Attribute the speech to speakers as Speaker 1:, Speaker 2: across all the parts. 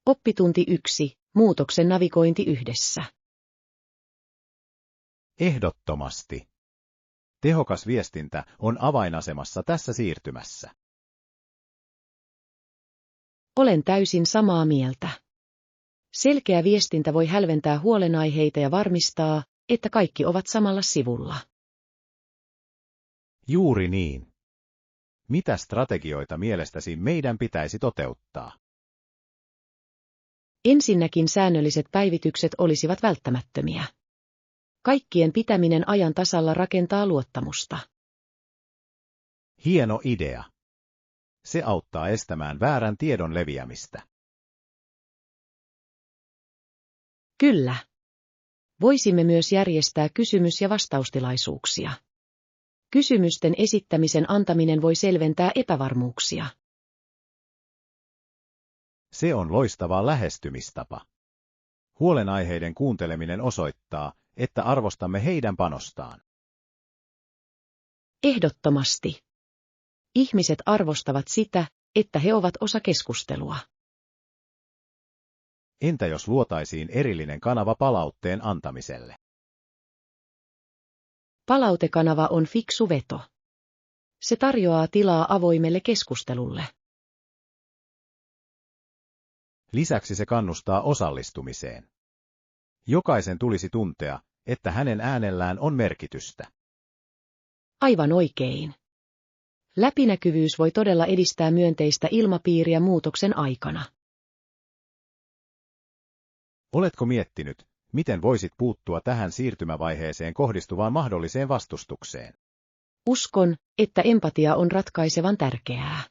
Speaker 1: Oppitunti 1. Muutoksen navigointi yhdessä.
Speaker 2: Ehdottomasti. Tehokas viestintä on avainasemassa tässä siirtymässä.
Speaker 1: Olen täysin samaa mieltä. Selkeä viestintä voi hälventää huolenaiheita ja varmistaa, että kaikki ovat samalla sivulla.
Speaker 2: Juuri niin. Mitä strategioita mielestäsi meidän pitäisi toteuttaa?
Speaker 1: Ensinnäkin säännölliset päivitykset olisivat välttämättömiä. Kaikkien pitäminen ajan tasalla rakentaa luottamusta.
Speaker 2: Hieno idea. Se auttaa estämään väärän tiedon leviämistä.
Speaker 1: Kyllä. Voisimme myös järjestää kysymys- ja vastaustilaisuuksia. Kysymysten esittämisen antaminen voi selventää epävarmuuksia.
Speaker 2: Se on loistava lähestymistapa. Huolenaiheiden kuunteleminen osoittaa, että arvostamme heidän panostaan.
Speaker 1: Ehdottomasti. Ihmiset arvostavat sitä, että he ovat osa keskustelua.
Speaker 2: Entä jos luotaisiin erillinen kanava palautteen antamiselle?
Speaker 1: Palautekanava on fiksu veto. Se tarjoaa tilaa avoimelle keskustelulle.
Speaker 2: Lisäksi se kannustaa osallistumiseen. Jokaisen tulisi tuntea, että hänen äänellään on merkitystä.
Speaker 1: Aivan oikein. Läpinäkyvyys voi todella edistää myönteistä ilmapiiriä muutoksen aikana.
Speaker 2: Oletko miettinyt, miten voisit puuttua tähän siirtymävaiheeseen kohdistuvaan mahdolliseen vastustukseen?
Speaker 1: Uskon, että empatia on ratkaisevan tärkeää.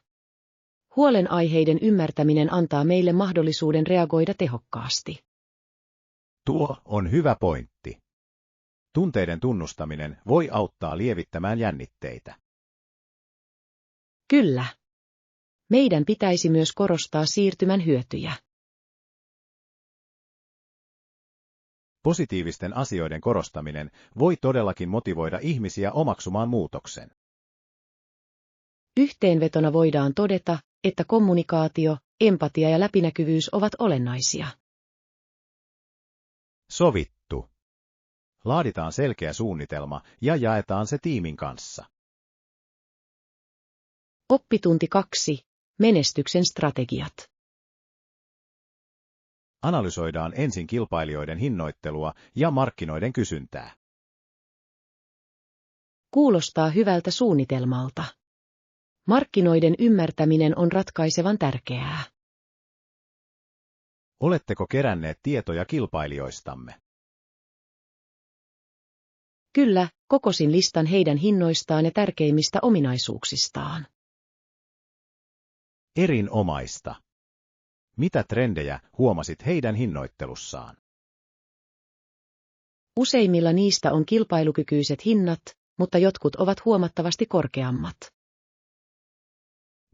Speaker 1: Huolenaiheiden ymmärtäminen antaa meille mahdollisuuden reagoida tehokkaasti.
Speaker 2: Tuo on hyvä pointti. Tunteiden tunnustaminen voi auttaa lievittämään jännitteitä.
Speaker 1: Kyllä. Meidän pitäisi myös korostaa siirtymän hyötyjä.
Speaker 2: Positiivisten asioiden korostaminen voi todellakin motivoida ihmisiä omaksumaan muutoksen.
Speaker 1: Yhteenvetona voidaan todeta, että kommunikaatio, empatia ja läpinäkyvyys ovat olennaisia.
Speaker 2: Sovittu. Laaditaan selkeä suunnitelma ja jaetaan se tiimin kanssa.
Speaker 1: Oppitunti 2. Menestyksen strategiat.
Speaker 2: Analysoidaan ensin kilpailijoiden hinnoittelua ja markkinoiden kysyntää.
Speaker 1: Kuulostaa hyvältä suunnitelmalta. Markkinoiden ymmärtäminen on ratkaisevan tärkeää.
Speaker 2: Oletteko keränneet tietoja kilpailijoistamme?
Speaker 1: Kyllä, kokosin listan heidän hinnoistaan ja tärkeimmistä ominaisuuksistaan.
Speaker 2: Erinomaista. Mitä trendejä huomasit heidän hinnoittelussaan?
Speaker 1: Useimmilla niistä on kilpailukykyiset hinnat, mutta jotkut ovat huomattavasti korkeammat.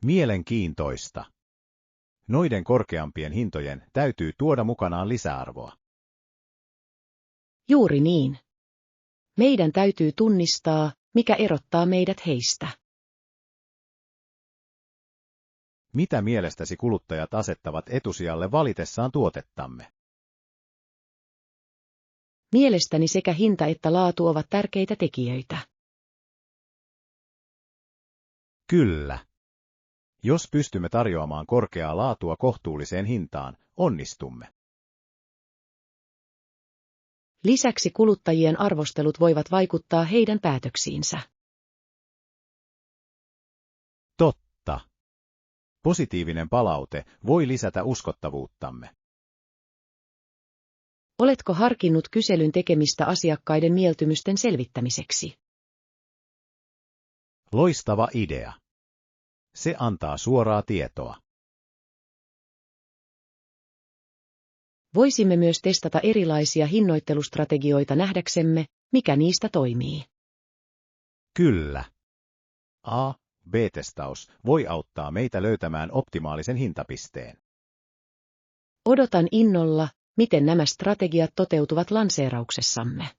Speaker 2: Mielenkiintoista. Noiden korkeampien hintojen täytyy tuoda mukanaan lisäarvoa.
Speaker 1: Juuri niin. Meidän täytyy tunnistaa, mikä erottaa meidät heistä.
Speaker 2: Mitä mielestäsi kuluttajat asettavat etusijalle valitessaan tuotettamme?
Speaker 1: Mielestäni sekä hinta että laatu ovat tärkeitä tekijöitä.
Speaker 2: Kyllä. Jos pystymme tarjoamaan korkeaa laatua kohtuulliseen hintaan, onnistumme.
Speaker 1: Lisäksi kuluttajien arvostelut voivat vaikuttaa heidän päätöksiinsä.
Speaker 2: Totta. Positiivinen palaute voi lisätä uskottavuuttamme.
Speaker 1: Oletko harkinnut kyselyn tekemistä asiakkaiden mieltymysten selvittämiseksi?
Speaker 2: Loistava idea. Se antaa suoraa tietoa.
Speaker 1: Voisimme myös testata erilaisia hinnoittelustrategioita nähdäksemme, mikä niistä toimii.
Speaker 2: Kyllä. A/B-testaus voi auttaa meitä löytämään optimaalisen hintapisteen.
Speaker 1: Odotan innolla, miten nämä strategiat toteutuvat lanseerauksessamme.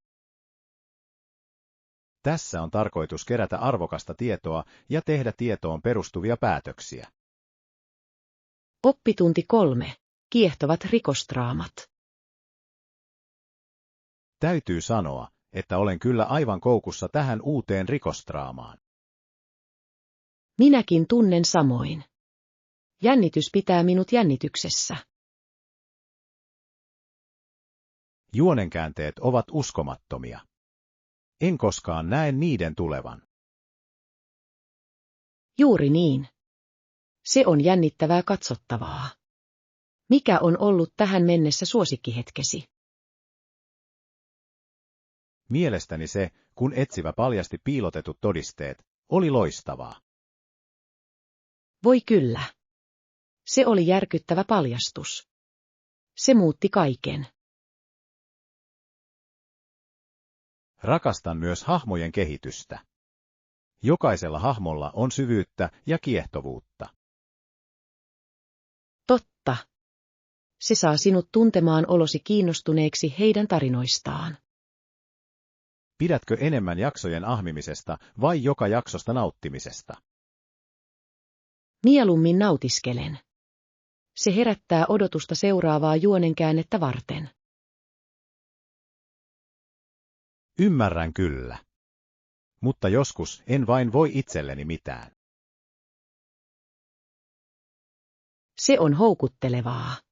Speaker 2: Tässä on tarkoitus kerätä arvokasta tietoa ja tehdä tietoon perustuvia päätöksiä.
Speaker 1: Oppitunti 3. kiehtovat rikostraamat.
Speaker 2: Täytyy sanoa, että olen kyllä aivan koukussa tähän uuteen rikostraamaan.
Speaker 1: Minäkin tunnen samoin. Jännitys pitää minut jännityksessä.
Speaker 2: Juonenkäänteet ovat uskomattomia. En koskaan näe niiden tulevan.
Speaker 1: Juuri niin. Se on jännittävää katsottavaa. Mikä on ollut tähän mennessä suosikkihetkesi?
Speaker 2: Mielestäni se, kun etsivä paljasti piilotetut todisteet, oli loistavaa.
Speaker 1: Voi kyllä. Se oli järkyttävä paljastus. Se muutti kaiken.
Speaker 2: Rakastan myös hahmojen kehitystä. Jokaisella hahmolla on syvyyttä ja kiehtovuutta.
Speaker 1: Totta. Se saa sinut tuntemaan olosi kiinnostuneeksi heidän tarinoistaan.
Speaker 2: Pidätkö enemmän jaksojen ahmimisesta vai joka jaksosta nauttimisesta?
Speaker 1: Mieluummin nautiskelen. Se herättää odotusta seuraavaa juonenkäännettä varten.
Speaker 2: Ymmärrän kyllä. Mutta joskus en vain voi itselleni mitään.
Speaker 1: Se on houkuttelevaa.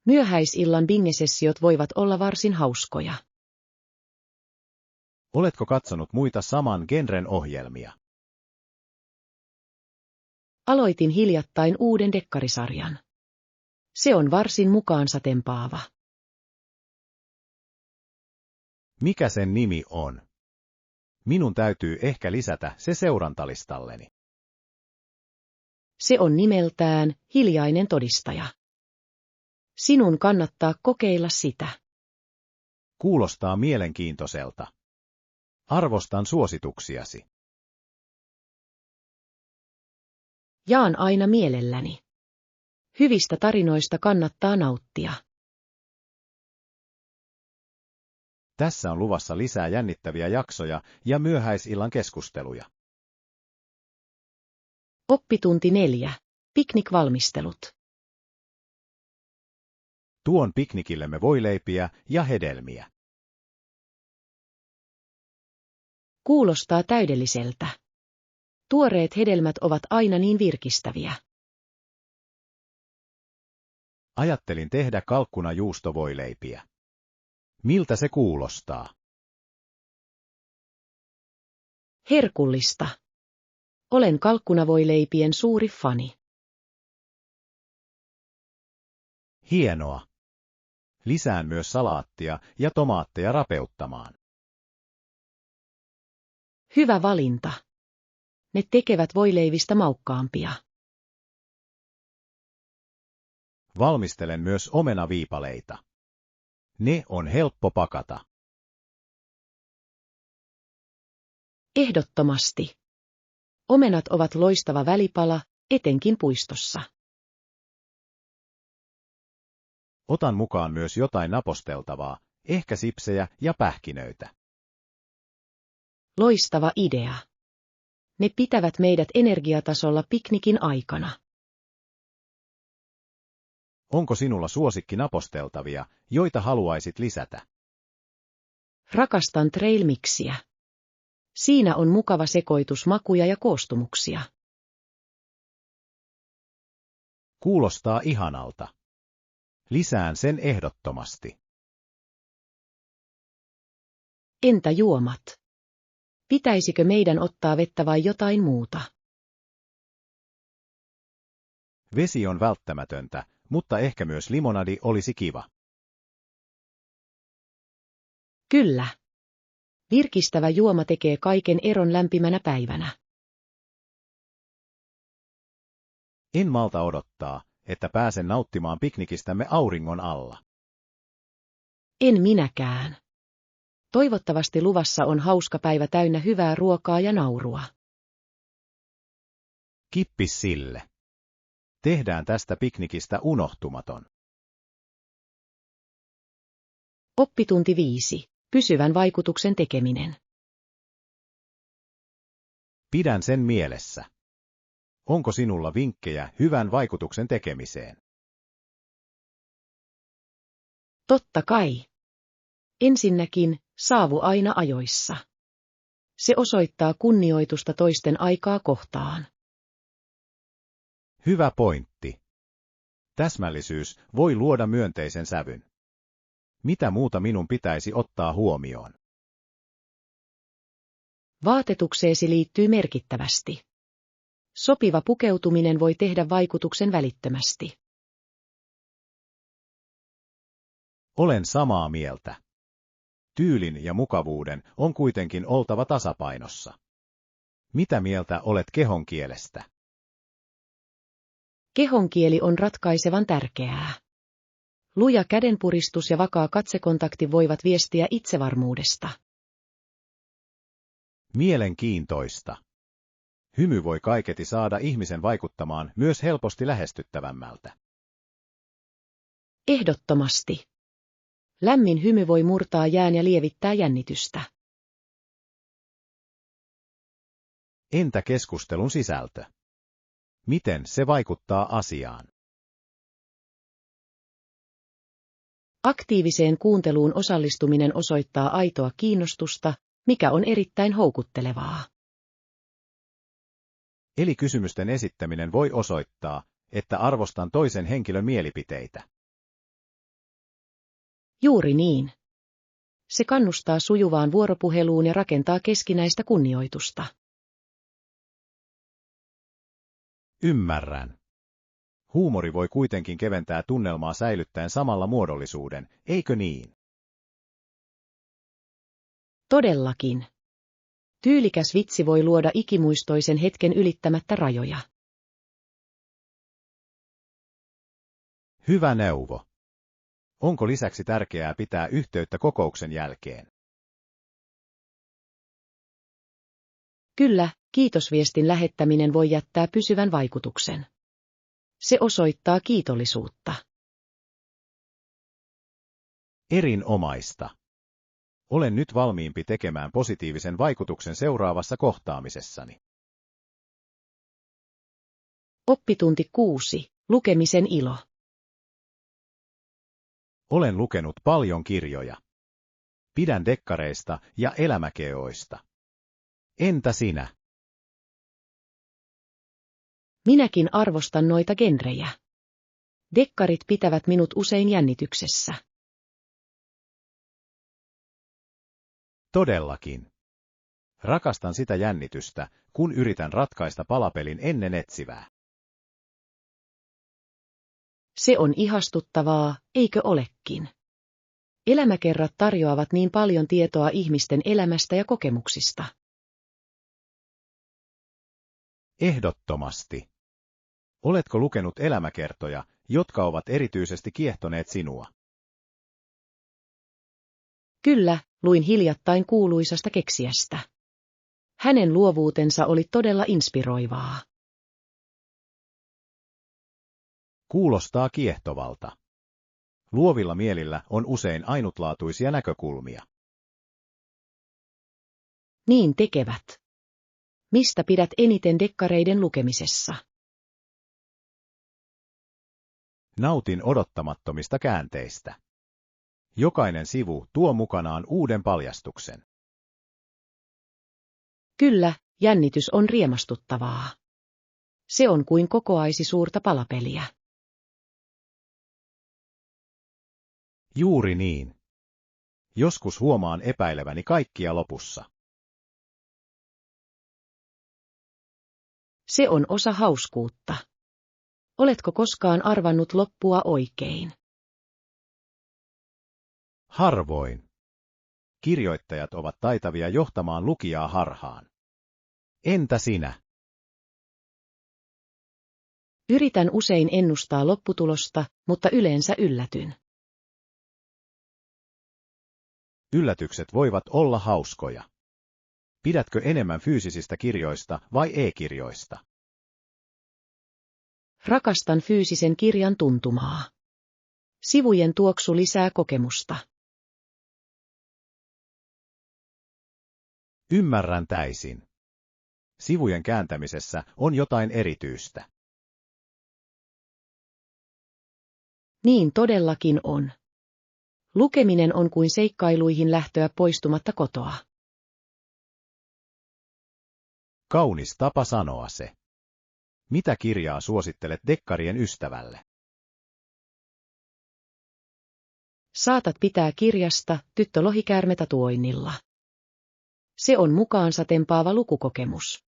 Speaker 1: Myöhäisillan bingesessiot voivat olla varsin hauskoja.
Speaker 2: Oletko katsonut muita saman genren ohjelmia?
Speaker 1: Aloitin hiljattain uuden dekkarisarjan. Se on varsin mukaansa tempaava.
Speaker 2: Mikä sen nimi on? Minun täytyy ehkä lisätä se seurantalistalleni.
Speaker 1: Se on nimeltään Hiljainen todistaja. Sinun kannattaa kokeilla sitä.
Speaker 2: Kuulostaa mielenkiintoiselta. Arvostan suosituksiasi.
Speaker 1: Jaan aina mielelläni. Hyvistä tarinoista kannattaa nauttia.
Speaker 2: Tässä on luvassa lisää jännittäviä jaksoja ja myöhäisillan keskusteluja.
Speaker 1: Oppitunti 4. Piknikvalmistelut.
Speaker 2: Tuon piknikillemme voileipiä ja hedelmiä.
Speaker 1: Kuulostaa täydelliseltä. Tuoreet hedelmät ovat aina niin virkistäviä.
Speaker 2: Ajattelin tehdä kalkkunajuustovoileipiä. Miltä se kuulostaa?
Speaker 1: Herkullista. Olen kalkkunavoileipien suuri fani.
Speaker 2: Hienoa. Lisään myös salaattia ja tomaatteja rapeuttamaan.
Speaker 1: Hyvä valinta. Ne tekevät voileivistä maukkaampia.
Speaker 2: Valmistelen myös omenaviipaleita. Ne on helppo pakata.
Speaker 1: Ehdottomasti. Omenat ovat loistava välipala, etenkin puistossa.
Speaker 2: Otan mukaan myös jotain naposteltavaa, ehkä sipsejä ja pähkinöitä.
Speaker 1: Loistava idea. Ne pitävät meidät energiatasolla piknikin aikana.
Speaker 2: Onko sinulla suosikki naposteltavia, joita haluaisit lisätä?
Speaker 1: Rakastan trail mixiä. Siinä on mukava sekoitus makuja ja koostumuksia.
Speaker 2: Kuulostaa ihanalta. Lisään sen ehdottomasti.
Speaker 1: Entä juomat? Pitäisikö meidän ottaa vettä vai jotain muuta?
Speaker 2: Vesi on välttämätöntä, mutta ehkä myös limonadi olisi kiva.
Speaker 1: Kyllä. Virkistävä juoma tekee kaiken eron lämpimänä päivänä.
Speaker 2: En malta odottaa, että pääsen nauttimaan piknikistämme auringon alla.
Speaker 1: En minäkään. Toivottavasti luvassa on hauska päivä täynnä hyvää ruokaa ja naurua.
Speaker 2: Kippis sille. Tehdään tästä piknikistä unohtumaton.
Speaker 1: Oppitunti 5. Pysyvän vaikutuksen tekeminen.
Speaker 2: Pidän sen mielessä. Onko sinulla vinkkejä hyvän vaikutuksen tekemiseen?
Speaker 1: Totta kai. Ensinnäkin, saavu aina ajoissa. Se osoittaa kunnioitusta toisten aikaa kohtaan.
Speaker 2: Hyvä pointti. Täsmällisyys voi luoda myönteisen sävyn. Mitä muuta minun pitäisi ottaa huomioon?
Speaker 1: Vaatetukseesi liittyy merkittävästi. Sopiva pukeutuminen voi tehdä vaikutuksen välittömästi.
Speaker 2: Olen samaa mieltä. Tyylin ja mukavuuden on kuitenkin oltava tasapainossa. Mitä mieltä olet kehonkielestä?
Speaker 1: Kehonkieli on ratkaisevan tärkeää. Luja kädenpuristus ja vakaa katsekontakti voivat viestiä itsevarmuudesta.
Speaker 2: Mielenkiintoista. Hymy voi kaiketi saada ihmisen vaikuttamaan myös helposti lähestyttävämmältä.
Speaker 1: Ehdottomasti. Lämmin hymy voi murtaa jään ja lievittää jännitystä.
Speaker 2: Entä keskustelun sisältö? Miten se vaikuttaa asiaan?
Speaker 1: Aktiiviseen kuunteluun osallistuminen osoittaa aitoa kiinnostusta, mikä on erittäin houkuttelevaa.
Speaker 2: Eli kysymysten esittäminen voi osoittaa, että arvostan toisen henkilön mielipiteitä.
Speaker 1: Juuri niin. Se kannustaa sujuvaan vuoropuheluun ja rakentaa keskinäistä kunnioitusta.
Speaker 2: Ymmärrän. Huumori voi kuitenkin keventää tunnelmaa säilyttäen samalla muodollisuuden, eikö niin?
Speaker 1: Todellakin. Tyylikäs vitsi voi luoda ikimuistoisen hetken ylittämättä rajoja.
Speaker 2: Hyvä neuvo. Onko lisäksi tärkeää pitää yhteyttä kokouksen jälkeen?
Speaker 1: Kyllä, kiitosviestin lähettäminen voi jättää pysyvän vaikutuksen. Se osoittaa kiitollisuutta.
Speaker 2: Erinomaista. Olen nyt valmiimpi tekemään positiivisen vaikutuksen seuraavassa kohtaamisessani.
Speaker 1: Oppitunti 6. Lukemisen ilo.
Speaker 2: Olen lukenut paljon kirjoja. Pidän dekkareista ja elämäkeoista. Entä sinä?
Speaker 1: Minäkin arvostan noita genrejä. Dekkarit pitävät minut usein jännityksessä.
Speaker 2: Todellakin. Rakastan sitä jännitystä, kun yritän ratkaista palapelin ennen etsivää.
Speaker 1: Se on ihastuttavaa, eikö olekin? Elämäkerrat tarjoavat niin paljon tietoa ihmisten elämästä ja kokemuksista.
Speaker 2: Ehdottomasti. Oletko lukenut elämäkertoja, jotka ovat erityisesti kiehtoneet sinua?
Speaker 1: Kyllä, luin hiljattain kuuluisasta keksijästä. Hänen luovuutensa oli todella inspiroivaa.
Speaker 2: Kuulostaa kiehtovalta. Luovilla mielillä on usein ainutlaatuisia näkökulmia.
Speaker 1: Niin tekevät. Mistä pidät eniten dekkareiden lukemisessa?
Speaker 2: Nautin odottamattomista käänteistä. Jokainen sivu tuo mukanaan uuden paljastuksen.
Speaker 1: Kyllä, jännitys on riemastuttavaa. Se on kuin kokoaisi suurta palapeliä.
Speaker 2: Juuri niin. Joskus huomaan epäileväni kaikkia lopussa.
Speaker 1: Se on osa hauskuutta. Oletko koskaan arvannut loppua oikein?
Speaker 2: Harvoin. Kirjoittajat ovat taitavia johtamaan lukijaa harhaan. Entä sinä?
Speaker 1: Yritän usein ennustaa lopputulosta, mutta yleensä yllätyn.
Speaker 2: Yllätykset voivat olla hauskoja. Pidätkö enemmän fyysisistä kirjoista vai e-kirjoista?
Speaker 1: Rakastan fyysisen kirjan tuntumaa. Sivujen tuoksu lisää kokemusta.
Speaker 2: Ymmärrän täysin. Sivujen kääntämisessä on jotain erityistä.
Speaker 1: Niin todellakin on. Lukeminen on kuin seikkailuihin lähtöä poistumatta kotoa.
Speaker 2: Kaunis tapa sanoa se. Mitä kirjaa suosittelet dekkarien ystävälle?
Speaker 1: Saatat pitää kirjasta Tyttö lohikäärme tatuoinnilla. Se on mukaansa tempaava lukukokemus.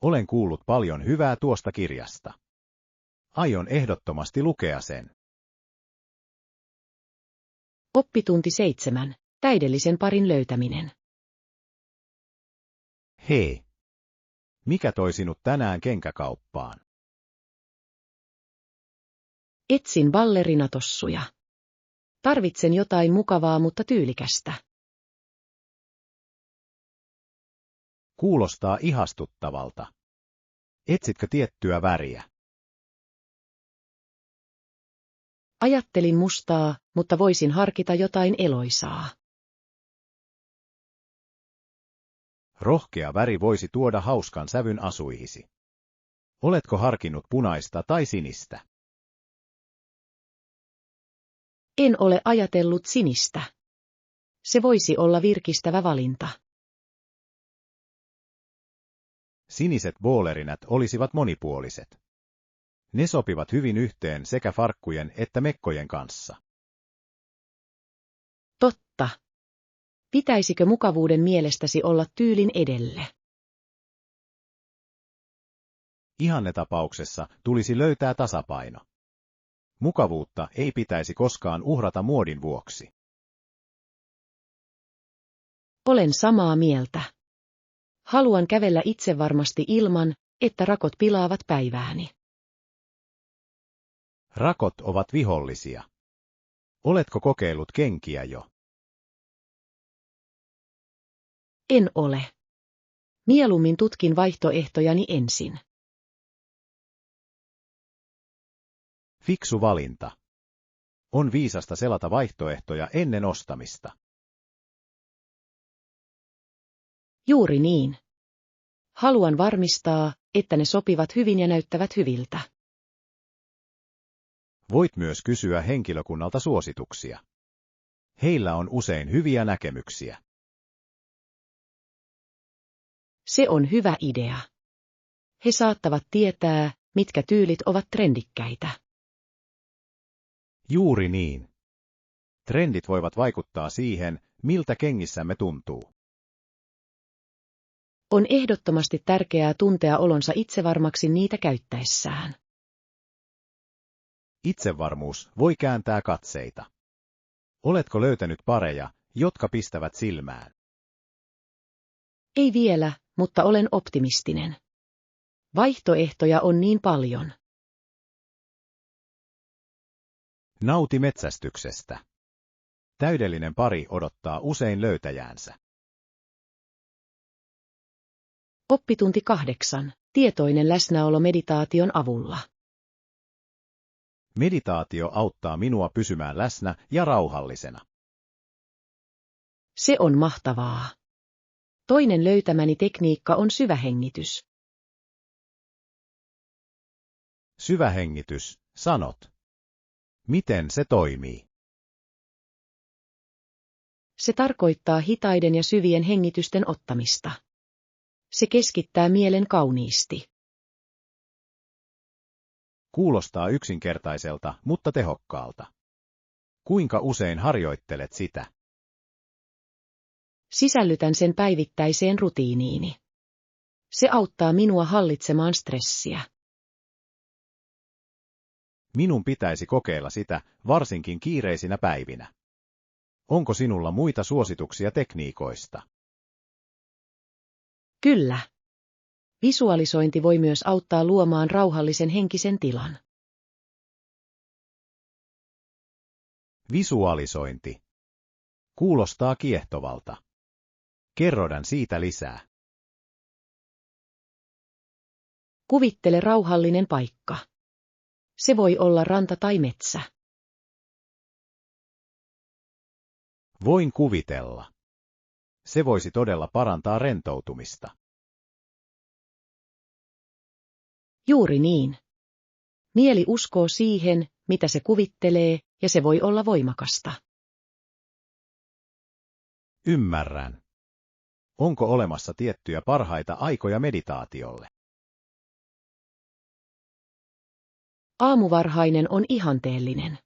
Speaker 2: Olen kuullut paljon hyvää tuosta kirjasta. Aion ehdottomasti lukea sen.
Speaker 1: Oppitunti 7. Täydellisen parin löytäminen.
Speaker 2: Hei! Mikä toi sinut tänään kenkäkauppaan?
Speaker 1: Etsin ballerinatossuja. Tarvitsen jotain mukavaa, mutta tyylikästä.
Speaker 2: Kuulostaa ihastuttavalta. Etsitkö tiettyä väriä?
Speaker 1: Ajattelin mustaa, mutta voisin harkita jotain eloisaa.
Speaker 2: Rohkea väri voisi tuoda hauskan sävyn asuihisi. Oletko harkinnut punaista tai sinistä?
Speaker 1: En ole ajatellut sinistä. Se voisi olla virkistävä valinta.
Speaker 2: Siniset boolerinät olisivat monipuoliset. Ne sopivat hyvin yhteen sekä farkkujen että mekkojen kanssa.
Speaker 1: Totta. Pitäisikö mukavuuden mielestäsi olla tyylin edelle?
Speaker 2: Ihannetapauksessa tulisi löytää tasapaino. Mukavuutta ei pitäisi koskaan uhrata muodin vuoksi.
Speaker 1: Olen samaa mieltä. Haluan kävellä itsevarmasti ilman, että rakot pilaavat päivääni.
Speaker 2: Rakot ovat vihollisia. Oletko kokeillut kenkiä jo?
Speaker 1: En ole. Mieluummin tutkin vaihtoehtojani ensin.
Speaker 2: Fiksu valinta. On viisasta selata vaihtoehtoja ennen ostamista.
Speaker 1: Juuri niin. Haluan varmistaa, että ne sopivat hyvin ja näyttävät hyviltä.
Speaker 2: Voit myös kysyä henkilökunnalta suosituksia. Heillä on usein hyviä näkemyksiä.
Speaker 1: Se on hyvä idea. He saattavat tietää, mitkä tyylit ovat trendikkäitä.
Speaker 2: Juuri niin. Trendit voivat vaikuttaa siihen, miltä kengissämme tuntuu.
Speaker 1: On ehdottomasti tärkeää tuntea olonsa itsevarmaksi niitä käyttäessään.
Speaker 2: Itsevarmuus voi kääntää katseita. Oletko löytänyt pareja, jotka pistävät silmään?
Speaker 1: Ei vielä, mutta olen optimistinen. Vaihtoehtoja on niin paljon.
Speaker 2: Nauti metsästyksestä. Täydellinen pari odottaa usein löytäjäänsä.
Speaker 1: Oppitunti 8. Tietoinen läsnäolo meditaation avulla.
Speaker 2: Meditaatio auttaa minua pysymään läsnä ja rauhallisena.
Speaker 1: Se on mahtavaa. Toinen löytämäni tekniikka on syvähengitys.
Speaker 2: Syvähengitys, sanot. Miten se toimii?
Speaker 1: Se tarkoittaa hitaiden ja syvien hengitysten ottamista. Se keskittää mielen kauniisti.
Speaker 2: Kuulostaa yksinkertaiselta, mutta tehokkaalta. Kuinka usein harjoittelet sitä?
Speaker 1: Sisällytän sen päivittäiseen rutiiniini. Se auttaa minua hallitsemaan stressiä.
Speaker 2: Minun pitäisi kokeilla sitä, varsinkin kiireisinä päivinä. Onko sinulla muita suosituksia tekniikoista?
Speaker 1: Kyllä. Visualisointi voi myös auttaa luomaan rauhallisen henkisen tilan.
Speaker 2: Visualisointi. Kuulostaa kiehtovalta. Kerrodan siitä lisää.
Speaker 1: Kuvittele rauhallinen paikka. Se voi olla ranta tai metsä.
Speaker 2: Voin kuvitella. Se voisi todella parantaa rentoutumista.
Speaker 1: Juuri niin. Mieli uskoo siihen, mitä se kuvittelee, ja se voi olla voimakasta.
Speaker 2: Ymmärrän. Onko olemassa tiettyjä parhaita aikoja meditaatiolle?
Speaker 1: Aamuvarhainen on ihanteellinen.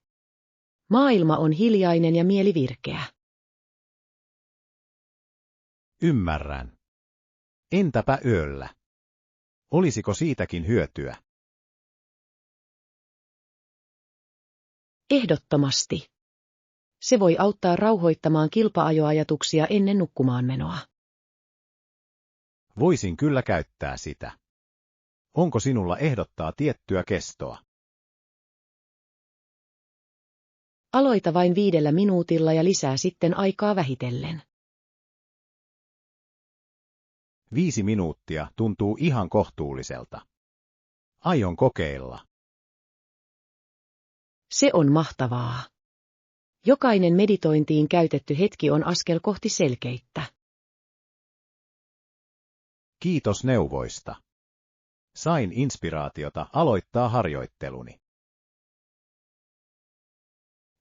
Speaker 1: Maailma on hiljainen ja mieli virkeä.
Speaker 2: Ymmärrän. Entäpä yöllä? Olisiko siitäkin hyötyä?
Speaker 1: Ehdottomasti. Se voi auttaa rauhoittamaan kilpa-ajoajatuksia ennen nukkumaanmenoa.
Speaker 2: Voisin kyllä käyttää sitä. Onko sinulla ehdottaa tiettyä kestoa?
Speaker 1: Aloita vain 5 minuutilla ja lisää sitten aikaa vähitellen.
Speaker 2: 5 minuuttia tuntuu ihan kohtuulliselta. Aion kokeilla.
Speaker 1: Se on mahtavaa. Jokainen meditointiin käytetty hetki on askel kohti selkeyttä.
Speaker 2: Kiitos neuvoista. Sain inspiraatiota aloittaa harjoitteluni.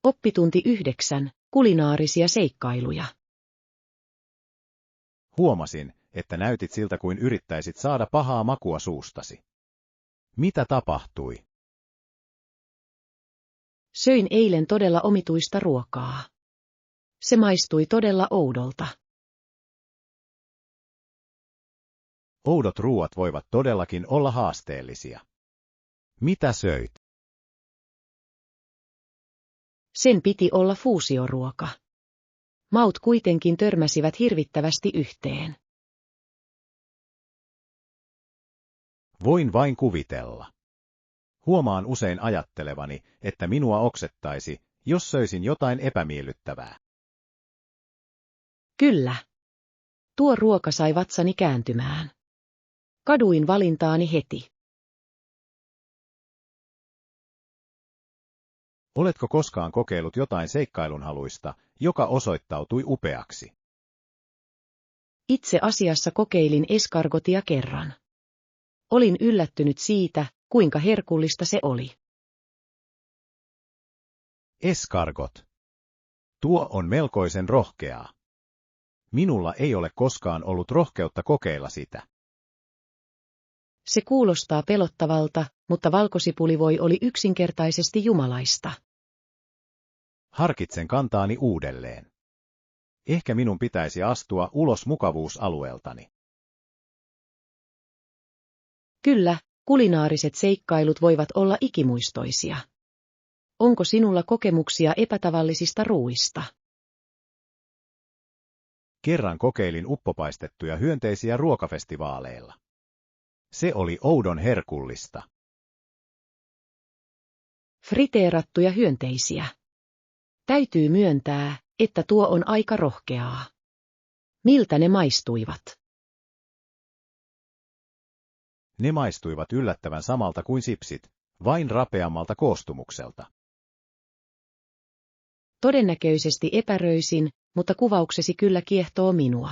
Speaker 1: Oppitunti 9. Kulinaarisia seikkailuja.
Speaker 2: Huomasin, että näytit siltä kuin yrittäisit saada pahaa makua suustasi. Mitä tapahtui?
Speaker 1: Söin eilen todella omituista ruokaa. Se maistui todella oudolta.
Speaker 2: Oudot ruuat voivat todellakin olla haasteellisia. Mitä söit?
Speaker 1: Sen piti olla fuusioruoka. Maut kuitenkin törmäsivät hirvittävästi yhteen.
Speaker 2: Voin vain kuvitella. Huomaan usein ajattelevani, että minua oksettaisi, jos söisin jotain epämiellyttävää.
Speaker 1: Kyllä. Tuo ruoka sai vatsani kääntymään. Kaduin valintaani heti.
Speaker 2: Oletko koskaan kokeillut jotain seikkailunhaluista, joka osoittautui upeaksi?
Speaker 1: Itse asiassa kokeilin eskargotia kerran. Olin yllättynyt siitä, kuinka herkullista se oli.
Speaker 2: Eskargot. Tuo on melkoisen rohkeaa. Minulla ei ole koskaan ollut rohkeutta kokeilla sitä.
Speaker 1: Se kuulostaa pelottavalta, mutta valkosipulivoi oli yksinkertaisesti jumalaista.
Speaker 2: Harkitsen kantaani uudelleen. Ehkä minun pitäisi astua ulos mukavuusalueeltani.
Speaker 1: Kyllä, kulinaariset seikkailut voivat olla ikimuistoisia. Onko sinulla kokemuksia epätavallisista ruuista?
Speaker 2: Kerran kokeilin uppopaistettuja hyönteisiä ruokafestivaaleilla. Se oli oudon herkullista.
Speaker 1: Friteerattuja hyönteisiä. Täytyy myöntää, että tuo on aika rohkeaa. Miltä ne maistuivat?
Speaker 2: Ne maistuivat yllättävän samalta kuin sipsit, vain rapeammalta koostumukselta.
Speaker 1: Todennäköisesti epäröisin, mutta kuvauksesi kyllä kiehtoo minua.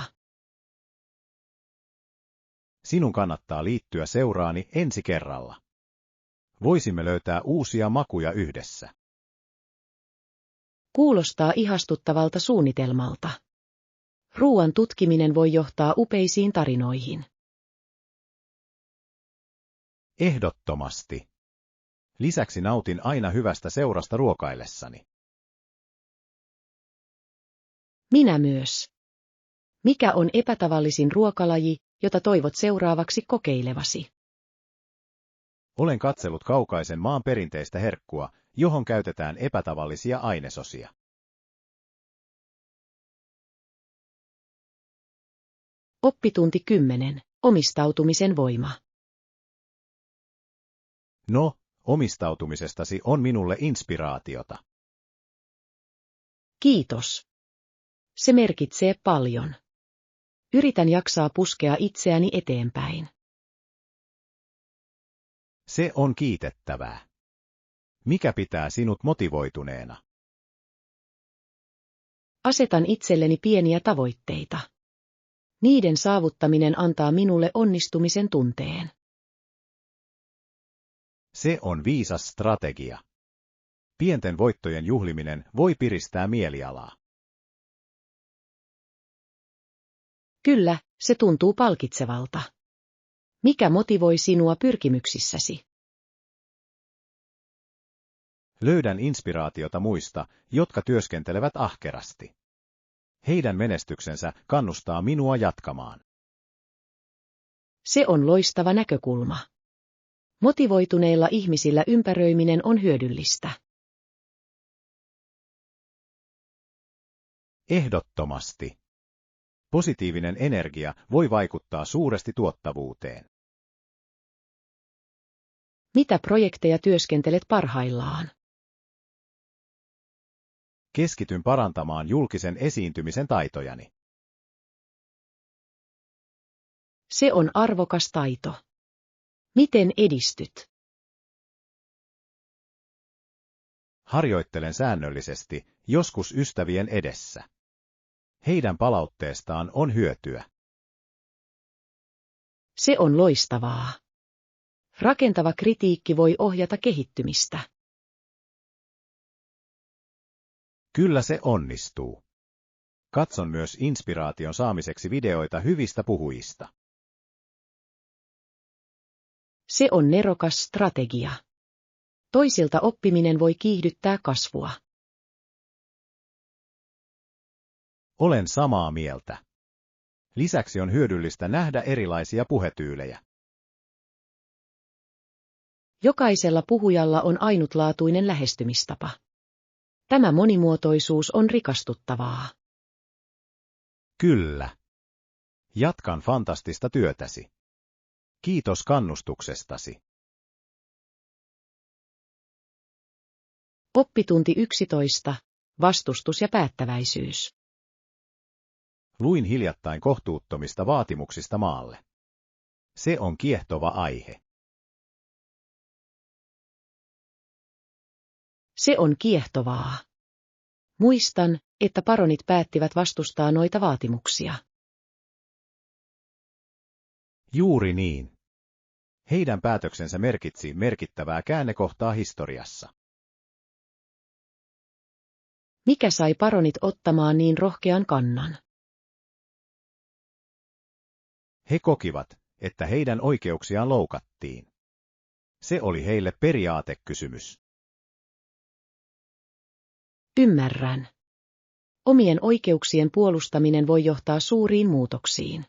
Speaker 2: Sinun kannattaa liittyä seuraani ensi kerralla. Voisimme löytää uusia makuja yhdessä.
Speaker 1: Kuulostaa ihastuttavalta suunnitelmalta. Ruuan tutkiminen voi johtaa upeisiin tarinoihin.
Speaker 2: Ehdottomasti. Lisäksi nautin aina hyvästä seurasta ruokaillessani.
Speaker 1: Minä myös. Mikä on epätavallisin ruokalaji, jota toivot seuraavaksi kokeilevasi?
Speaker 2: Olen katsellut kaukaisen maan perinteistä herkkua, johon käytetään epätavallisia ainesosia.
Speaker 1: Oppitunti 10. Omistautumisen voima.
Speaker 2: No, omistautumisestasi on minulle inspiraatiota.
Speaker 1: Kiitos. Se merkitsee paljon. Yritän jaksaa puskea itseäni eteenpäin.
Speaker 2: Se on kiitettävää. Mikä pitää sinut motivoituneena?
Speaker 1: Asetan itselleni pieniä tavoitteita. Niiden saavuttaminen antaa minulle onnistumisen tunteen.
Speaker 2: Se on viisas strategia. Pienten voittojen juhliminen voi piristää mielialaa.
Speaker 1: Kyllä, se tuntuu palkitsevalta. Mikä motivoi sinua pyrkimyksissäsi?
Speaker 2: Löydän inspiraatiota muista, jotka työskentelevät ahkerasti. Heidän menestyksensä kannustaa minua jatkamaan.
Speaker 1: Se on loistava näkökulma. Motivoituneilla ihmisillä ympäröiminen on hyödyllistä.
Speaker 2: Ehdottomasti. Positiivinen energia voi vaikuttaa suuresti tuottavuuteen.
Speaker 1: Mitä projekteja työskentelet parhaillaan?
Speaker 2: Keskityn parantamaan julkisen esiintymisen taitojani.
Speaker 1: Se on arvokas taito. Miten edistyt?
Speaker 2: Harjoittelen säännöllisesti, joskus ystävien edessä. Heidän palautteestaan on hyötyä.
Speaker 1: Se on loistavaa. Rakentava kritiikki voi ohjata kehittymistä.
Speaker 2: Kyllä se onnistuu. Katson myös inspiraation saamiseksi videoita hyvistä puhujista.
Speaker 1: Se on nerokas strategia. Toisilta oppiminen voi kiihdyttää kasvua.
Speaker 2: Olen samaa mieltä. Lisäksi on hyödyllistä nähdä erilaisia puhetyylejä.
Speaker 1: Jokaisella puhujalla on ainutlaatuinen lähestymistapa. Tämä monimuotoisuus on rikastuttavaa.
Speaker 2: Kyllä. Jatkan fantastista työtäsi. Kiitos kannustuksestasi.
Speaker 1: Oppitunti 11. Vastustus ja päättäväisyys.
Speaker 2: Luin hiljattain kohtuuttomista vaatimuksista maalle. Se on kiehtova aihe.
Speaker 1: Se on kiehtovaa. Muistan, että baronit päättivät vastustaa noita vaatimuksia.
Speaker 2: Juuri niin. Heidän päätöksensä merkitsi merkittävää käännekohtaa historiassa.
Speaker 1: Mikä sai baronit ottamaan niin rohkean kannan?
Speaker 2: He kokivat, että heidän oikeuksiaan loukattiin. Se oli heille periaatekysymys.
Speaker 1: Ymmärrän. Omien oikeuksien puolustaminen voi johtaa suuriin muutoksiin.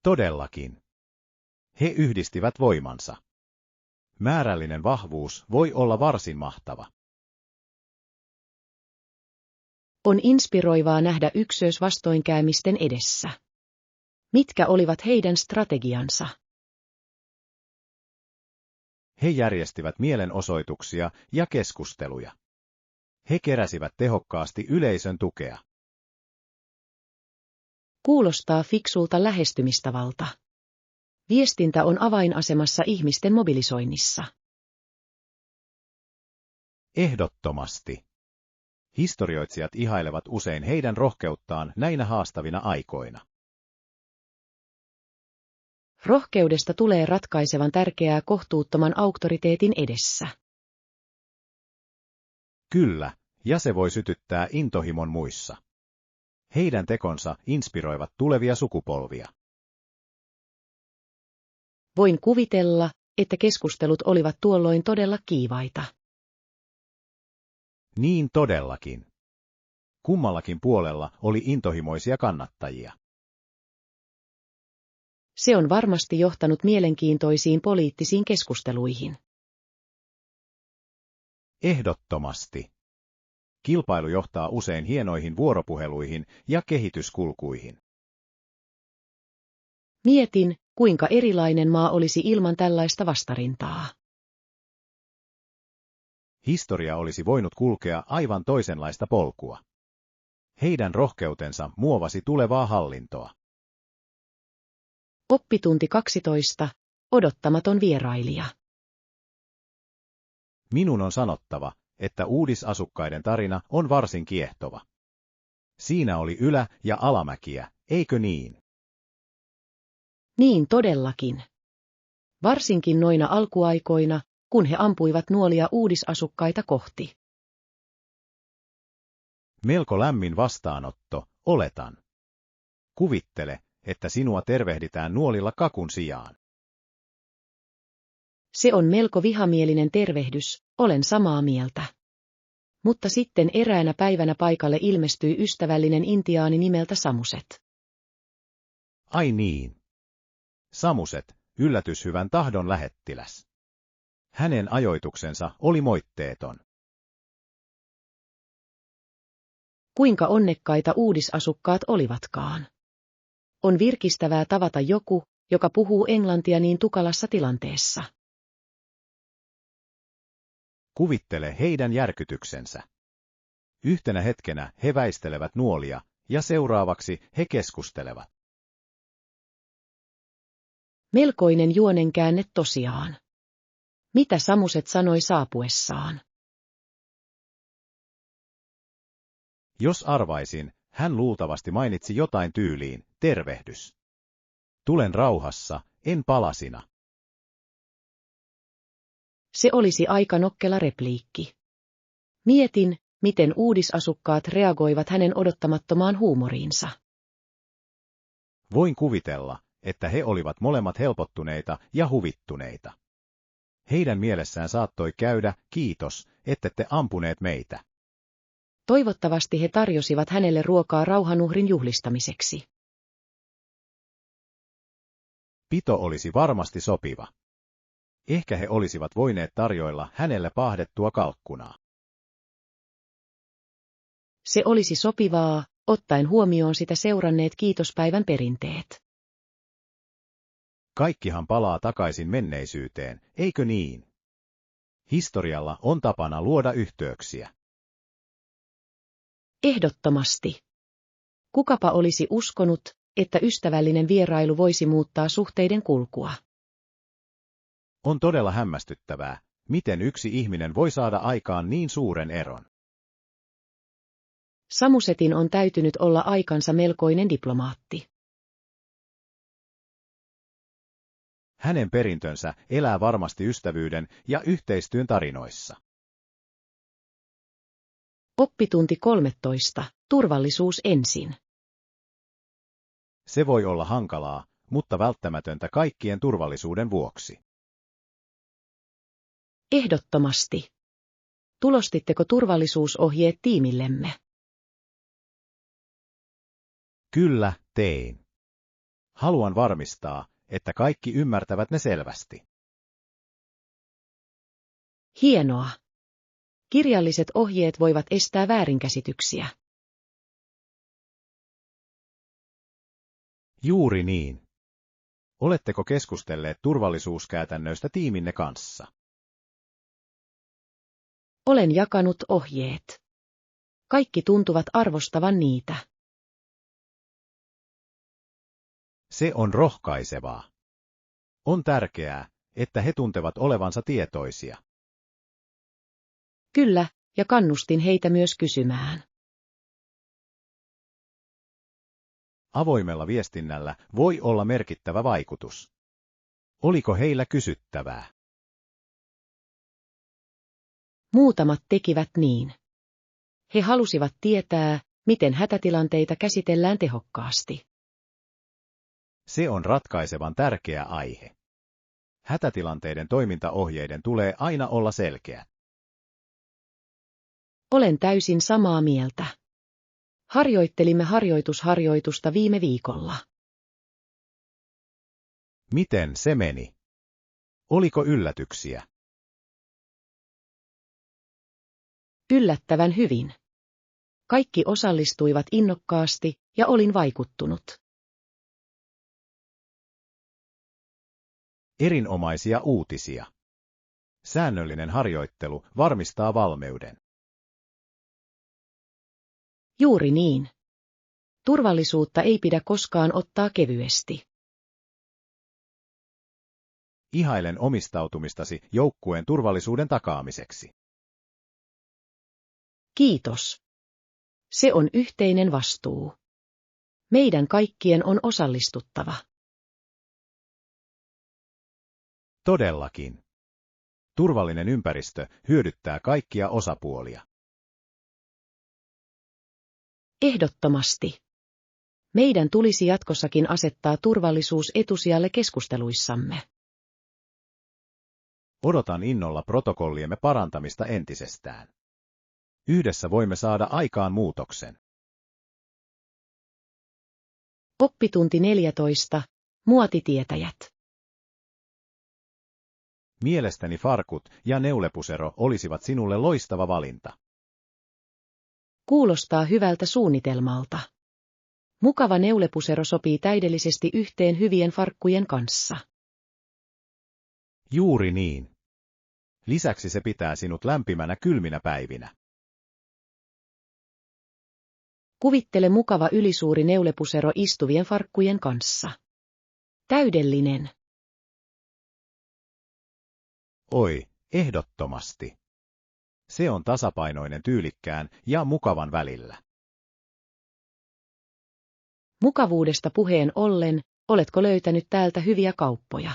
Speaker 2: Todellakin. He yhdistivät voimansa. Määrällinen vahvuus voi olla varsin mahtava.
Speaker 1: On inspiroivaa nähdä ykkös vastoinkäymisten edessä. Mitkä olivat heidän strategiansa?
Speaker 2: He järjestivät mielenosoituksia ja keskusteluja. He keräsivät tehokkaasti yleisön tukea.
Speaker 1: Kuulostaa fiksulta lähestymistavalta. Viestintä on avainasemassa ihmisten mobilisoinnissa.
Speaker 2: Ehdottomasti. Historioitsijat ihailevat usein heidän rohkeuttaan näinä haastavina aikoina.
Speaker 1: Rohkeudesta tulee ratkaisevan tärkeää kohtuuttoman auktoriteetin edessä.
Speaker 2: Kyllä, ja se voi sytyttää intohimon muissa. Heidän tekonsa inspiroivat tulevia sukupolvia.
Speaker 1: Voin kuvitella, että keskustelut olivat tuolloin todella kiivaita.
Speaker 2: Niin todellakin. Kummallakin puolella oli intohimoisia kannattajia.
Speaker 1: Se on varmasti johtanut mielenkiintoisiin poliittisiin keskusteluihin.
Speaker 2: Ehdottomasti. Kilpailu johtaa usein hienoihin vuoropuheluihin ja kehityskulkuihin.
Speaker 1: Mietin, kuinka erilainen maa olisi ilman tällaista vastarintaa.
Speaker 2: Historia olisi voinut kulkea aivan toisenlaista polkua. Heidän rohkeutensa muovasi tulevaa hallintoa.
Speaker 1: Oppitunti 12. Odottamaton vierailija.
Speaker 2: Minun on sanottava, että uudisasukkaiden tarina on varsin kiehtova. Siinä oli ylä- ja alamäkiä, eikö niin?
Speaker 1: Niin todellakin. Varsinkin noina alkuaikoina, kun he ampuivat nuolia uudisasukkaita kohti.
Speaker 2: Melko lämmin vastaanotto, oletan. Kuvittele, että sinua tervehditään nuolilla kakun sijaan.
Speaker 1: Se on melko vihamielinen tervehdys, olen samaa mieltä. Mutta sitten eräänä päivänä paikalle ilmestyi ystävällinen intiaani nimeltä Samuset.
Speaker 2: Ai niin. Samuset, yllätyshyvän tahdon lähettiläs. Hänen ajoituksensa oli moitteeton.
Speaker 1: Kuinka onnekkaita uudisasukkaat olivatkaan. On virkistävää tavata joku, joka puhuu englantia niin tukalassa tilanteessa.
Speaker 2: Kuvittele heidän järkytyksensä. Yhtenä hetkenä he väistelevät nuolia, ja seuraavaksi he keskustelevat.
Speaker 1: Melkoinen juonenkäänne tosiaan. Mitä Samuset sanoi saapuessaan?
Speaker 2: Jos arvaisin, hän luultavasti mainitsi jotain tyyliin, tervehdys. Tulen rauhassa, en palasina.
Speaker 1: Se olisi aika nokkela repliikki. Mietin, miten uudisasukkaat reagoivat hänen odottamattomaan huumoriinsa.
Speaker 2: Voin kuvitella, että he olivat molemmat helpottuneita ja huvittuneita. Heidän mielessään saattoi käydä, kiitos, ettette ampuneet meitä.
Speaker 1: Toivottavasti he tarjosivat hänelle ruokaa rauhanuhrin juhlistamiseksi.
Speaker 2: Pito olisi varmasti sopiva. Ehkä he olisivat voineet tarjoilla hänelle paahdettua kalkkunaa.
Speaker 1: Se olisi sopivaa, ottaen huomioon sitä seuranneet kiitospäivän perinteet.
Speaker 2: Kaikkihan palaa takaisin menneisyyteen, eikö niin? Historialla on tapana luoda yhteyksiä.
Speaker 1: Ehdottomasti. Kukapa olisi uskonut, että ystävällinen vierailu voisi muuttaa suhteiden kulkua.
Speaker 2: On todella hämmästyttävää, miten yksi ihminen voi saada aikaan niin suuren eron.
Speaker 1: Samusetin on täytynyt olla aikansa melkoinen diplomaatti.
Speaker 2: Hänen perintönsä elää varmasti ystävyyden ja yhteistyön tarinoissa.
Speaker 1: Oppitunti 13. Turvallisuus ensin.
Speaker 2: Se voi olla hankalaa, mutta välttämätöntä kaikkien turvallisuuden vuoksi.
Speaker 1: Ehdottomasti. Tulostitteko turvallisuusohjeet tiimillemme?
Speaker 2: Kyllä, tein. Haluan varmistaa, että kaikki ymmärtävät ne selvästi.
Speaker 1: Hienoa. Kirjalliset ohjeet voivat estää väärinkäsityksiä.
Speaker 2: Juuri niin. Oletteko keskustelleet turvallisuuskäytännöistä tiiminne kanssa?
Speaker 1: Olen jakanut ohjeet. Kaikki tuntuvat arvostavan niitä.
Speaker 2: Se on rohkaisevaa. On tärkeää, että he tuntevat olevansa tietoisia.
Speaker 1: Kyllä, ja kannustin heitä myös kysymään.
Speaker 2: Avoimella viestinnällä voi olla merkittävä vaikutus. Oliko heillä kysyttävää?
Speaker 1: Muutamat tekivät niin. He halusivat tietää, miten hätätilanteita käsitellään tehokkaasti.
Speaker 2: Se on ratkaisevan tärkeä aihe. Hätätilanteiden toimintaohjeiden tulee aina olla selkeä.
Speaker 1: Olen täysin samaa mieltä. Harjoittelimme harjoitusta viime viikolla.
Speaker 2: Miten se meni? Oliko yllätyksiä?
Speaker 1: Yllättävän hyvin. Kaikki osallistuivat innokkaasti ja olin vaikuttunut.
Speaker 2: Erinomaisia uutisia. Säännöllinen harjoittelu varmistaa valmiuden.
Speaker 1: Juuri niin. Turvallisuutta ei pidä koskaan ottaa kevyesti.
Speaker 2: Ihailen omistautumistasi joukkueen turvallisuuden takaamiseksi.
Speaker 1: Kiitos. Se on yhteinen vastuu. Meidän kaikkien on osallistuttava.
Speaker 2: Todellakin. Turvallinen ympäristö hyödyttää kaikkia osapuolia.
Speaker 1: Ehdottomasti. Meidän tulisi jatkossakin asettaa turvallisuus etusijalle keskusteluissamme.
Speaker 2: Odotan innolla protokolliemme parantamista entisestään. Yhdessä voimme saada aikaan muutoksen.
Speaker 1: Oppitunti 14. Muotitietäjät.
Speaker 2: Mielestäni farkut ja neulepusero olisivat sinulle loistava valinta.
Speaker 1: Kuulostaa hyvältä suunnitelmalta. Mukava neulepusero sopii täydellisesti yhteen hyvien farkkujen kanssa.
Speaker 2: Juuri niin. Lisäksi se pitää sinut lämpimänä kylminä päivinä.
Speaker 1: Kuvittele mukava ylisuuri neulepusero istuvien farkkujen kanssa. Täydellinen.
Speaker 2: Oi, ehdottomasti. Se on tasapainoinen tyylikkään ja mukavan välillä.
Speaker 1: Mukavuudesta puheen ollen, oletko löytänyt täältä hyviä kauppoja?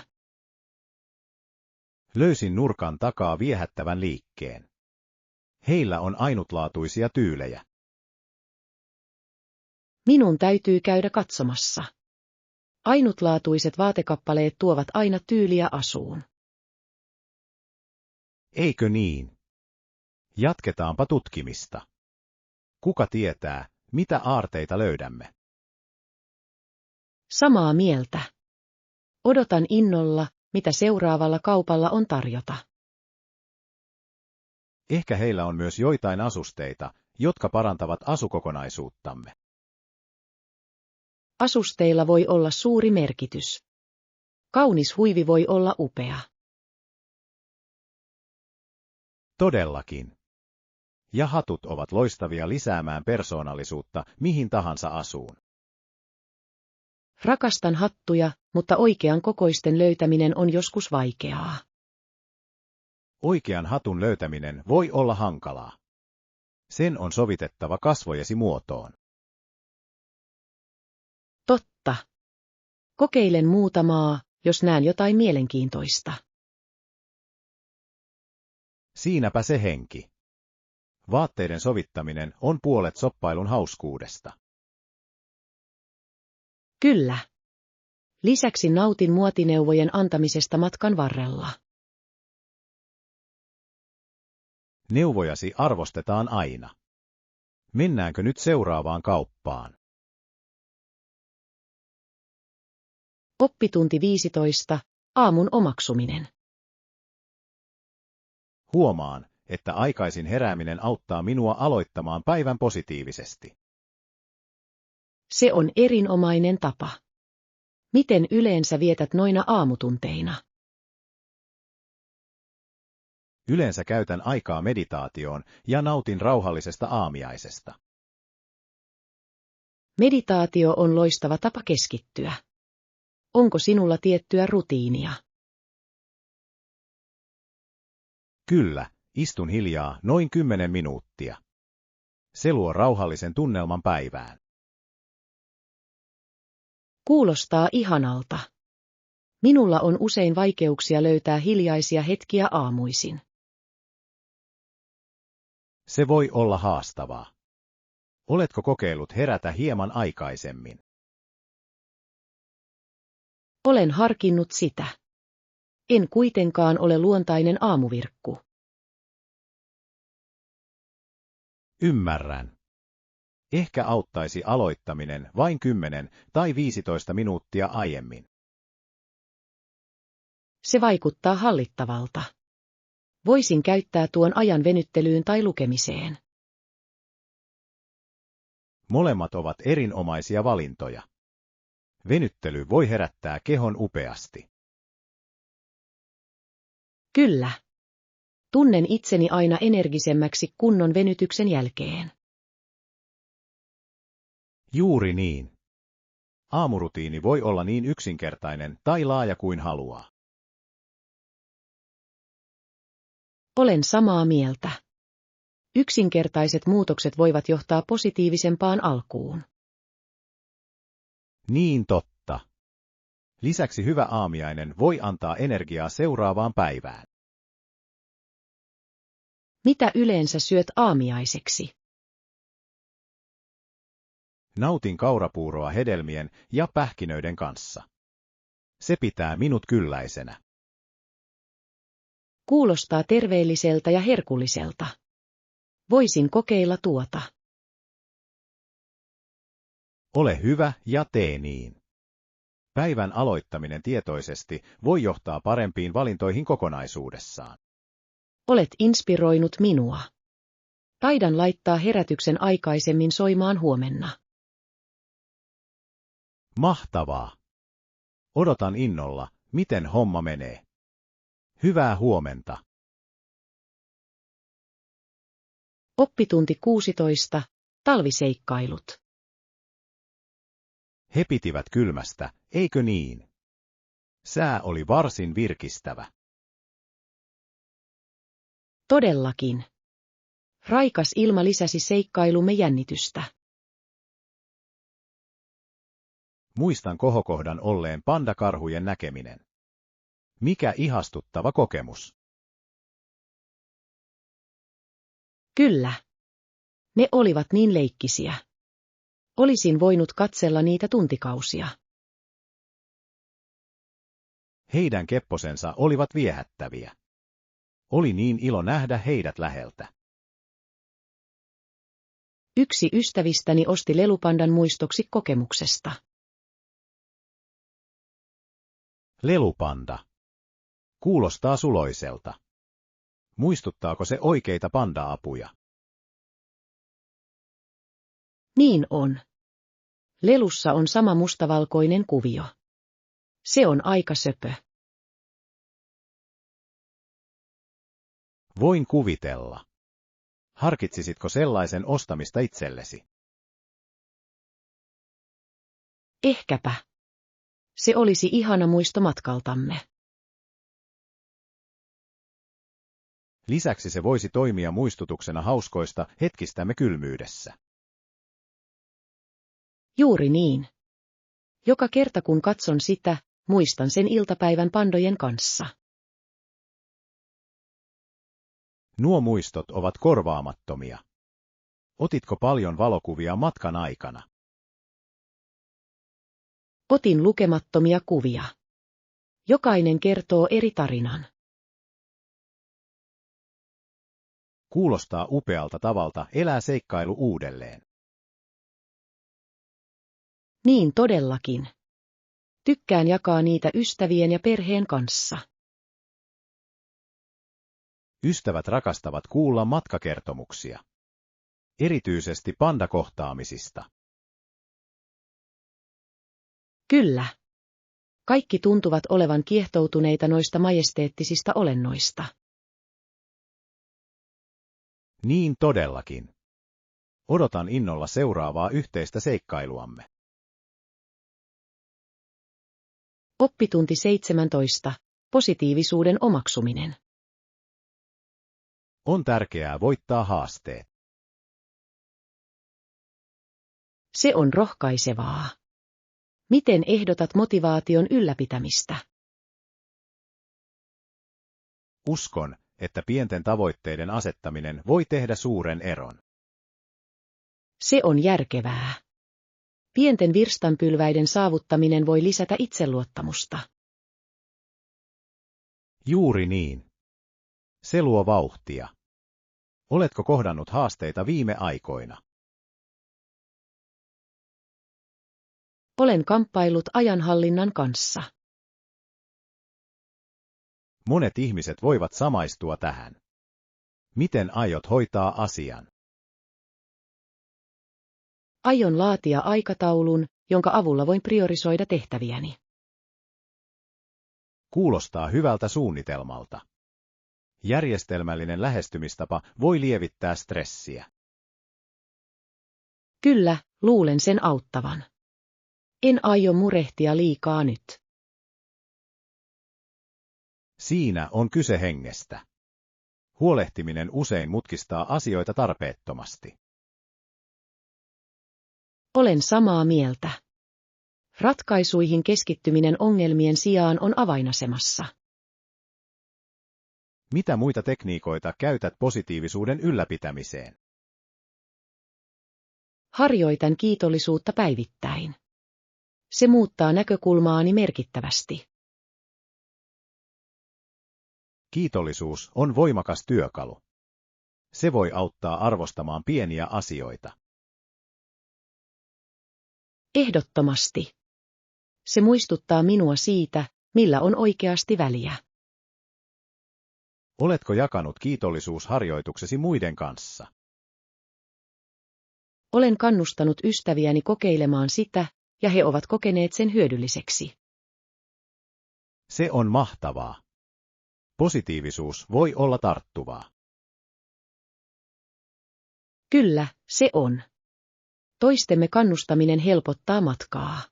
Speaker 2: Löysin nurkan takaa viehättävän liikkeen. Heillä on ainutlaatuisia tyylejä.
Speaker 1: Minun täytyy käydä katsomassa. Ainutlaatuiset vaatekappaleet tuovat aina tyyliä asuun.
Speaker 2: Eikö niin? Jatketaanpa tutkimista. Kuka tietää, mitä aarteita löydämme?
Speaker 1: Samaa mieltä. Odotan innolla, mitä seuraavalla kaupalla on tarjota.
Speaker 2: Ehkä heillä on myös joitain asusteita, jotka parantavat asukokonaisuuttamme.
Speaker 1: Asusteilla voi olla suuri merkitys. Kaunis huivi voi olla upea.
Speaker 2: Todellakin. Ja hatut ovat loistavia lisäämään persoonallisuutta mihin tahansa asuun.
Speaker 1: Rakastan hattuja, mutta oikean kokoisten löytäminen on joskus vaikeaa.
Speaker 2: Oikean hatun löytäminen voi olla hankalaa. Sen on sovitettava kasvojesi muotoon.
Speaker 1: Totta. Kokeilen muutamaa, jos näen jotain mielenkiintoista.
Speaker 2: Siinäpä se henki. Vaatteiden sovittaminen on puolet shoppailun hauskuudesta.
Speaker 1: Kyllä. Lisäksi nautin muotineuvojen antamisesta matkan varrella.
Speaker 2: Neuvojasi arvostetaan aina. Mennäänkö nyt seuraavaan kauppaan?
Speaker 1: Oppitunti 15. Aamun omaksuminen.
Speaker 2: Huomaan, että aikaisin herääminen auttaa minua aloittamaan päivän positiivisesti.
Speaker 1: Se on erinomainen tapa. Miten yleensä vietät noina aamutunteina?
Speaker 2: Yleensä käytän aikaa meditaatioon ja nautin rauhallisesta aamiaisesta.
Speaker 1: Meditaatio on loistava tapa keskittyä. Onko sinulla tiettyä rutiinia?
Speaker 2: Kyllä, istun hiljaa noin 10 minuuttia. Se luo rauhallisen tunnelman päivään.
Speaker 1: Kuulostaa ihanalta. Minulla on usein vaikeuksia löytää hiljaisia hetkiä aamuisin.
Speaker 2: Se voi olla haastavaa. Oletko kokeillut herätä hieman aikaisemmin?
Speaker 1: Olen harkinnut sitä. En kuitenkaan ole luontainen aamuvirkku.
Speaker 2: Ymmärrän. Ehkä auttaisi aloittaminen vain 10 tai 15 minuuttia aiemmin.
Speaker 1: Se vaikuttaa hallittavalta. Voisin käyttää tuon ajan venyttelyyn tai lukemiseen.
Speaker 2: Molemmat ovat erinomaisia valintoja. Venyttely voi herättää kehon upeasti.
Speaker 1: Kyllä. Tunnen itseni aina energisemmäksi kunnon venytyksen jälkeen.
Speaker 2: Juuri niin. Aamurutiini voi olla niin yksinkertainen tai laaja kuin haluaa.
Speaker 1: Olen samaa mieltä. Yksinkertaiset muutokset voivat johtaa positiivisempaan alkuun.
Speaker 2: Niin totta. Lisäksi hyvä aamiainen voi antaa energiaa seuraavaan päivään.
Speaker 1: Mitä yleensä syöt aamiaiseksi?
Speaker 2: Nautin kaurapuuroa hedelmien ja pähkinöiden kanssa. Se pitää minut kylläisenä.
Speaker 1: Kuulostaa terveelliseltä ja herkulliselta. Voisin kokeilla tuota.
Speaker 2: Ole hyvä ja tee niin. Päivän aloittaminen tietoisesti voi johtaa parempiin valintoihin kokonaisuudessaan.
Speaker 1: Olet inspiroinut minua. Taidan laittaa herätyksen aikaisemmin soimaan huomenna.
Speaker 2: Mahtavaa! Odotan innolla, miten homma menee. Hyvää huomenta.
Speaker 1: Oppitunti 16. Talviseikkailut.
Speaker 2: He pitivät kylmästä, eikö niin? Sää oli varsin virkistävä.
Speaker 1: Todellakin. Raikas ilma lisäsi seikkailumme jännitystä.
Speaker 2: Muistan kohokohdan olleen pandakarhujen näkeminen. Mikä ihastuttava kokemus.
Speaker 1: Kyllä. Ne olivat niin leikkisiä. Olisin voinut katsella niitä tuntikausia.
Speaker 2: Heidän kepposensa olivat viehättäviä. Oli niin ilo nähdä heidät läheltä.
Speaker 1: Yksi ystävistäni osti lelupandan muistoksi kokemuksesta.
Speaker 2: Lelupanda. Kuulostaa suloiselta. Muistuttaako se oikeita panda-apuja?
Speaker 1: Niin on. Lelussa on sama mustavalkoinen kuvio. Se on aika söpö.
Speaker 2: Voin kuvitella. Harkitsisitko sellaisen ostamista itsellesi?
Speaker 1: Ehkäpä. Se olisi ihana muisto matkaltamme.
Speaker 2: Lisäksi se voisi toimia muistutuksena hauskoista hetkistämme kylmyydessä.
Speaker 1: Juuri niin. Joka kerta kun katson sitä, muistan sen iltapäivän pandojen kanssa.
Speaker 2: Nuo muistot ovat korvaamattomia. Otitko paljon valokuvia matkan aikana?
Speaker 1: Otin lukemattomia kuvia. Jokainen kertoo eri tarinan.
Speaker 2: Kuulostaa upealta tavalta elää seikkailu uudelleen.
Speaker 1: Niin todellakin. Tykkään jakaa niitä ystävien ja perheen kanssa.
Speaker 2: Ystävät rakastavat kuulla matkakertomuksia. Erityisesti pandakohtaamisista.
Speaker 1: Kyllä. Kaikki tuntuvat olevan kiehtoutuneita noista majesteettisista olennoista.
Speaker 2: Niin todellakin. Odotan innolla seuraavaa yhteistä seikkailuamme.
Speaker 1: Oppitunti 17. Positiivisuuden omaksuminen.
Speaker 2: On tärkeää voittaa haasteet.
Speaker 1: Se on rohkaisevaa. Miten ehdotat motivaation ylläpitämistä?
Speaker 2: Uskon, että pienten tavoitteiden asettaminen voi tehdä suuren eron.
Speaker 1: Se on järkevää. Pienten virstanpylväiden saavuttaminen voi lisätä itseluottamusta.
Speaker 2: Juuri niin. Se luo vauhtia. Oletko kohdannut haasteita viime aikoina?
Speaker 1: Olen kamppailut ajanhallinnan kanssa.
Speaker 2: Monet ihmiset voivat samaistua tähän. Miten aiot hoitaa asian?
Speaker 1: Aion laatia aikataulun, jonka avulla voin priorisoida tehtäviäni.
Speaker 2: Kuulostaa hyvältä suunnitelmalta. Järjestelmällinen lähestymistapa voi lievittää stressiä.
Speaker 1: Kyllä, luulen sen auttavan. En aio murehtia liikaa nyt.
Speaker 2: Siinä on kyse hengestä. Huolehtiminen usein mutkistaa asioita tarpeettomasti.
Speaker 1: Olen samaa mieltä. Ratkaisuihin keskittyminen ongelmien sijaan on avainasemassa.
Speaker 2: Mitä muita tekniikoita käytät positiivisuuden ylläpitämiseen?
Speaker 1: Harjoitan kiitollisuutta päivittäin. Se muuttaa näkökulmaani merkittävästi.
Speaker 2: Kiitollisuus on voimakas työkalu. Se voi auttaa arvostamaan pieniä asioita.
Speaker 1: Ehdottomasti. Se muistuttaa minua siitä, millä on oikeasti väliä.
Speaker 2: Oletko jakanut kiitollisuusharjoituksesi muiden kanssa?
Speaker 1: Olen kannustanut ystäviäni kokeilemaan sitä, ja he ovat kokeneet sen hyödylliseksi.
Speaker 2: Se on mahtavaa. Positiivisuus voi olla tarttuvaa.
Speaker 1: Kyllä, se on. Toistemme kannustaminen helpottaa matkaa.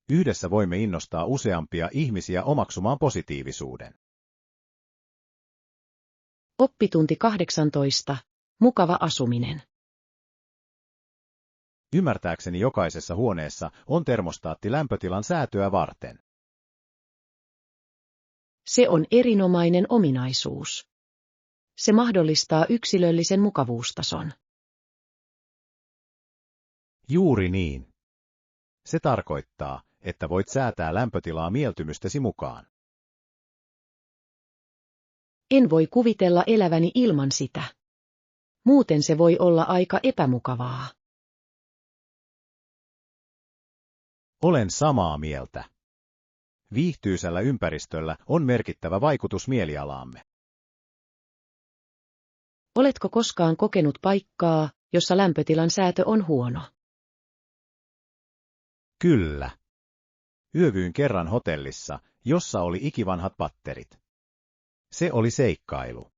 Speaker 2: Yhdessä voimme innostaa useampia ihmisiä omaksumaan positiivisuuden.
Speaker 1: Oppitunti 18. Mukava asuminen.
Speaker 2: Ymmärtääkseni jokaisessa huoneessa on termostaatti lämpötilan säätöä varten.
Speaker 1: Se on erinomainen ominaisuus. Se mahdollistaa yksilöllisen mukavuustason.
Speaker 2: Juuri niin. Se tarkoittaa, että voit säätää lämpötilaa mieltymystesi mukaan.
Speaker 1: En voi kuvitella eläväni ilman sitä. Muuten se voi olla aika epämukavaa.
Speaker 2: Olen samaa mieltä. Viihtyisällä ympäristöllä on merkittävä vaikutus mielialaamme.
Speaker 1: Oletko koskaan kokenut paikkaa, jossa lämpötilan säätö on huono?
Speaker 2: Kyllä. Yövyin kerran hotellissa, jossa oli ikivanhat patterit. Se oli seikkailu.